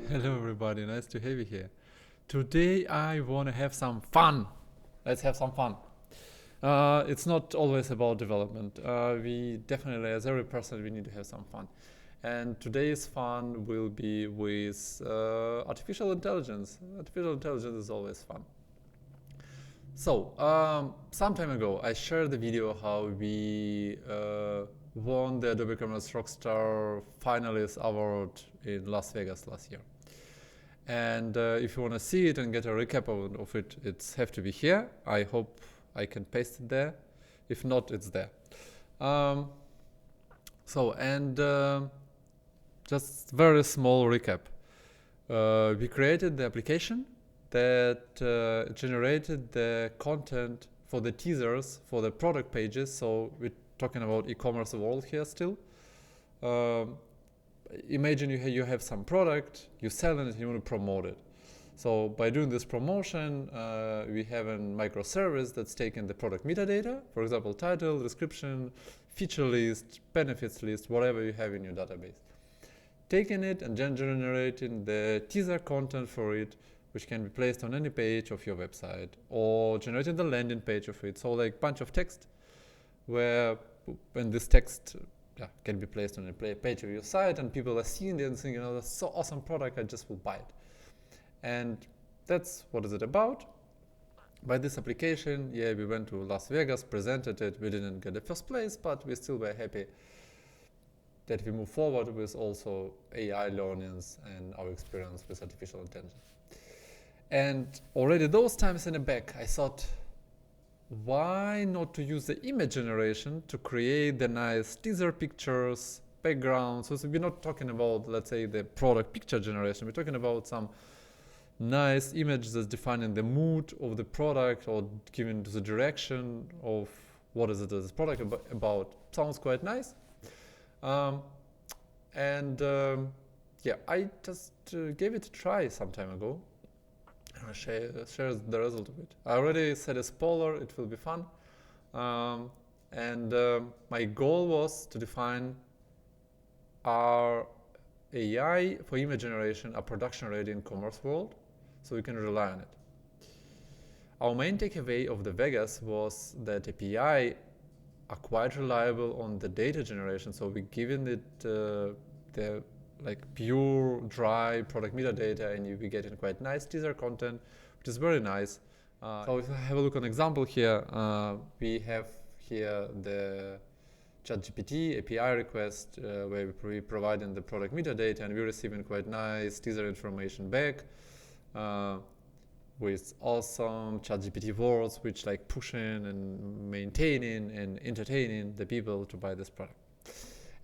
Hello everybody, nice to have you here. Today I want to have some fun. Let's have some fun. It's not always about development. We definitely, as every person, we need to have some fun. And today's fun will be with artificial intelligence. Artificial intelligence is always fun. So, some time ago, I shared the video how we won the Adobe Commerce Rockstar Finalist Award in Las Vegas last year. And if you want to see it and get a recap of it, it's have to be here. I hope I can paste it there. If not, it's there. Just very small recap. We created the application that generated the content for the teasers for the product pages. So we're talking about e-commerce world here still. Imagine you have some product, you sell it, and you want to promote it. So by doing this promotion, we have a microservice that's taking the product metadata, for example, title, description, feature list, benefits list, whatever you have in your database. Taking it and then generating the teaser content for it, which can be placed on any page of your website, or generating the landing page of it. So like bunch of text, where when this text can be placed on a page of your site, and people are seeing it and thinking, "Oh, that's so awesome product! I just will buy it." And that's what is it about. By this application, we went to Las Vegas, presented it. We didn't get the first place, but we still were happy that we move forward with also AI learnings and our experience with artificial intelligence. And already those times in the back, I thought, why not to use the image generation to create the nice teaser pictures, backgrounds? So we're not talking about, let's say, the product picture generation. We're talking about some nice image that's defining the mood of the product or giving the direction of what is it this product about. Sounds quite nice. I just gave it a try some time ago. I'll share the result of it. I already set a spoiler, it will be fun. My goal was to define our AI for image generation a production ready in commerce world, so we can rely on it. Our main takeaway of the Vegas was that API are quite reliable on the data generation, so we're giving it the pure, dry product metadata, and you'll be getting quite nice teaser content, which is very nice. So if I have a look at an example here, we have here the ChatGPT API request where we providing the product metadata, and we're receiving quite nice teaser information back with awesome ChatGPT words, which like pushing and maintaining and entertaining the people to buy this product.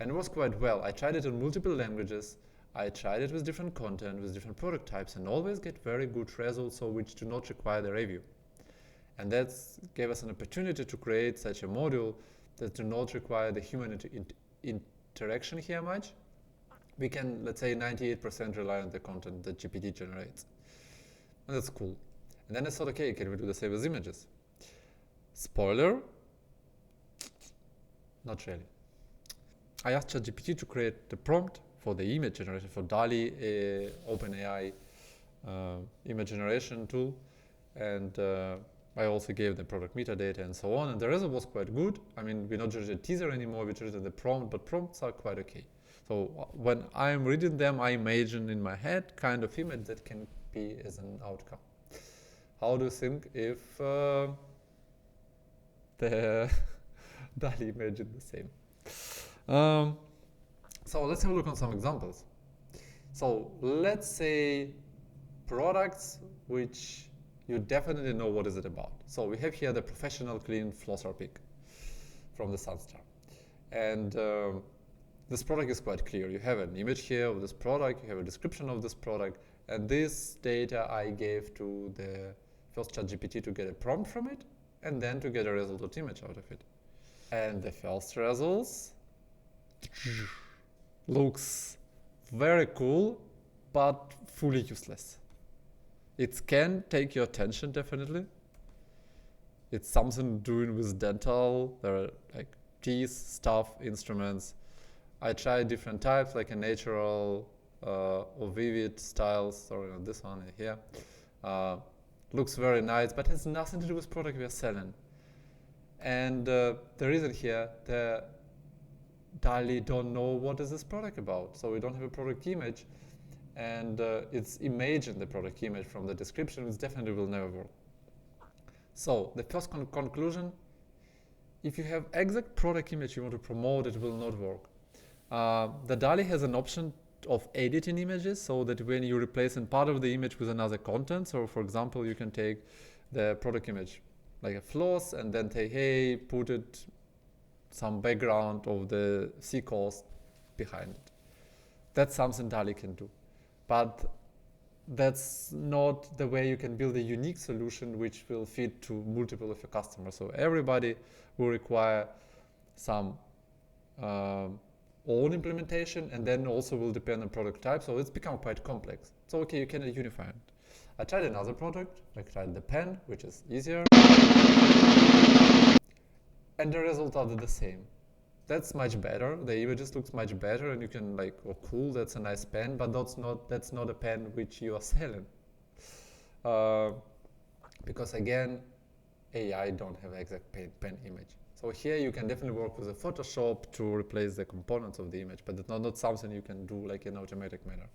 And it was quite well. I tried it in multiple languages. I tried it with different content, with different product types, and always get very good results, so which do not require the review. And that gave us an opportunity to create such a module that do not require the human interaction here much. We can, let's say, 98% rely on the content that GPT generates. And that's cool. And then I thought, okay, can we do the same with images? Spoiler, not really. I asked ChatGPT to create the prompt for the image generation for DALL-E OpenAI image generation tool, and I also gave the product metadata and so on, and the result was quite good. I mean, we not generated a teaser anymore, we generated the prompt, but prompts are quite okay. So when I'm reading them, I imagine in my head kind of image that can be as an outcome. How do you think if the DALL-E imagine the same? So let's have a look on some examples. So let's say products which you definitely know what is it about. So we have here the professional clean flosser pick from the Sunstar. And this product is quite clear. You have an image here of this product, you have a description of this product, and this data I gave to the first ChatGPT to get a prompt from it, and then to get a result image out of it. And the first results looks very cool, but fully useless. It can take your attention, definitely. It's something doing with dental. There are like teeth, stuff, instruments. I tried different types, like a natural or vivid styles. Sorry, not this one here. Looks very nice, but has nothing to do with product we are selling. And the reason here, the DALL-E don't know what is this product about. So we don't have a product image, and it's imaging the product image from the description, which definitely will never work. So the first conclusion, if you have exact product image you want to promote, it will not work. The DALL-E has an option of editing images, so that when you replace in part of the image with another content, so for example, you can take the product image like a floss and then say, hey, put it some background of the seacoast behind it. That's something DALL-E can do. But that's not the way you can build a unique solution which will fit to multiple of your customers. So everybody will require some own implementation, and then also will depend on product type. So it's become quite complex. So okay, you cannot unify it. I tried another product. I tried the pen, which is easier, and the results are the same. That's much better. The images looks much better, and you can like, oh cool, that's a nice pen, but that's not a pen which you are selling. Because again, AI don't have exact pen image. So here you can definitely work with a Photoshop to replace the components of the image, but it's not something you can do like in automatic manner.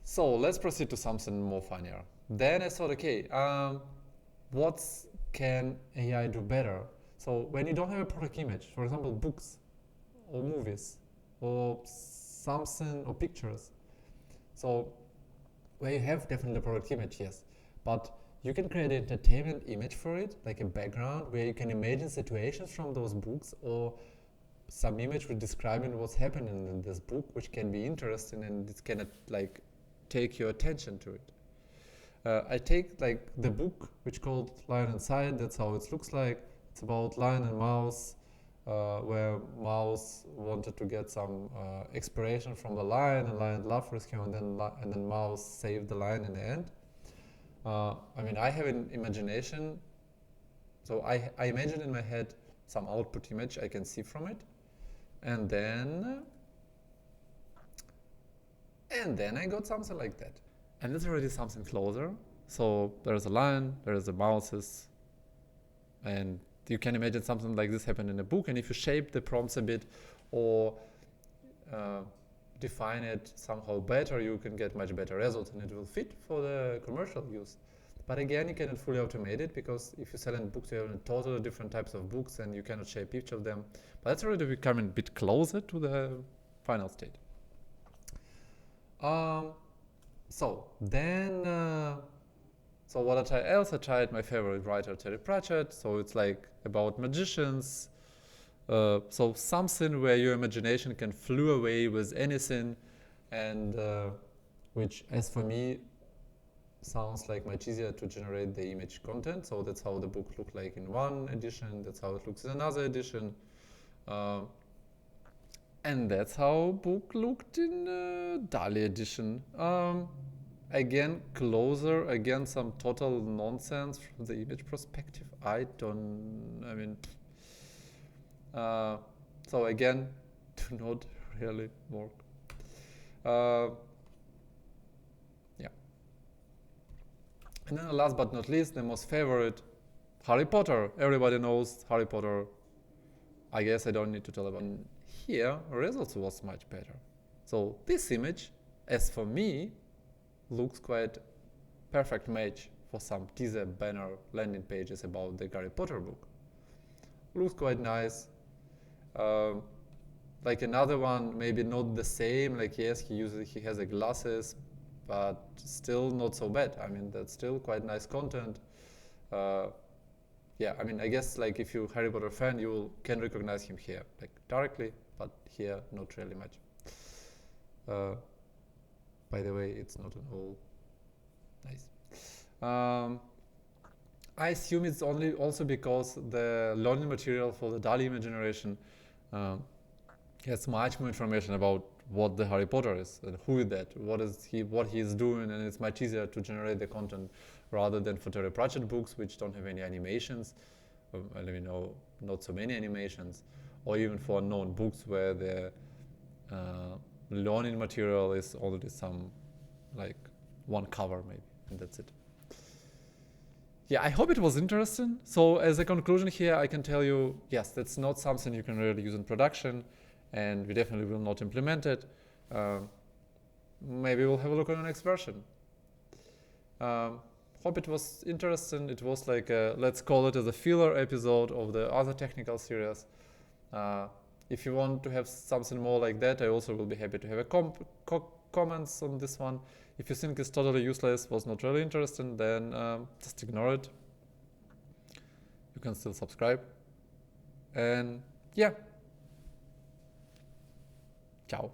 So let's proceed to something more funnier. Then I thought, okay, what can AI do better? So when you don't have a product image, for example, books or movies or something or pictures. So where you have definitely a product image, yes, but you can create an entertainment image for it, like a background where you can imagine situations from those books, or some image with describing what's happening in this book, which can be interesting and it can like take your attention to it. I take like the book which called Lion Inside. That's how it looks like. It's about lion and mouse, where mouse wanted to get some inspiration from the lion, and lion loved rescue, and then mouse saved the lion in the end. I mean, I have an imagination, so I imagine in my head some output image I can see from it, and then I got something like that. And it's already something closer. So there's a lion, there's the mouses, and you can imagine something like this happen in a book. And if you shape the prompts a bit or define it somehow better, you can get much better results, and it will fit for the commercial use. But again, you cannot fully automate it, because if you sell in books, you have totally different types of books and you cannot shape each of them. But that's already becoming a bit closer to the final state. So what I else tried my favorite writer, Terry Pratchett. So it's like about magicians. So something where your imagination can flew away with anything, and which, as for me, sounds like much easier to generate the image content. So that's how the book looked like in one edition. That's how it looks in another edition. And that's how book looked in DALL-E edition. Again, closer, again, some total nonsense from the image perspective. So again, do not really work. Yeah. And then last but not least, the most favorite, Harry Potter. Everybody knows Harry Potter. I guess I don't need to tell about it. Here, results was much better. So this image, as for me, looks quite perfect match for some teaser banner landing pages about the Harry Potter book. Looks quite nice. Like another one, maybe not the same. Like yes, he has the glasses, but still not so bad. I mean, that's still quite nice content. Yeah, I mean, I guess like if you're a Harry Potter fan, you can recognize him here, like directly, but here not really much. By the way, it's not at all nice. I assume it's also because the learning material for the DALL-E image generation has much more information about what the Harry Potter is and who is that, what he is doing, and it's much easier to generate the content rather than for Terry Pratchett books, which don't have any animations, not so many animations, or even for unknown books where the learning material is already some, like, one cover maybe, and that's it. Yeah, I hope it was interesting. So as a conclusion here, I can tell you, yes, that's not something you can really use in production, and we definitely will not implement it. Maybe we'll have a look on the next version. Hope it was interesting. It was like let's call it as a filler episode of the other technical series. If you want to have something more like that, I also will be happy to have a comments on this one. If you think it's totally useless, was not really interesting, then just ignore it. You can still subscribe. And yeah. Ciao.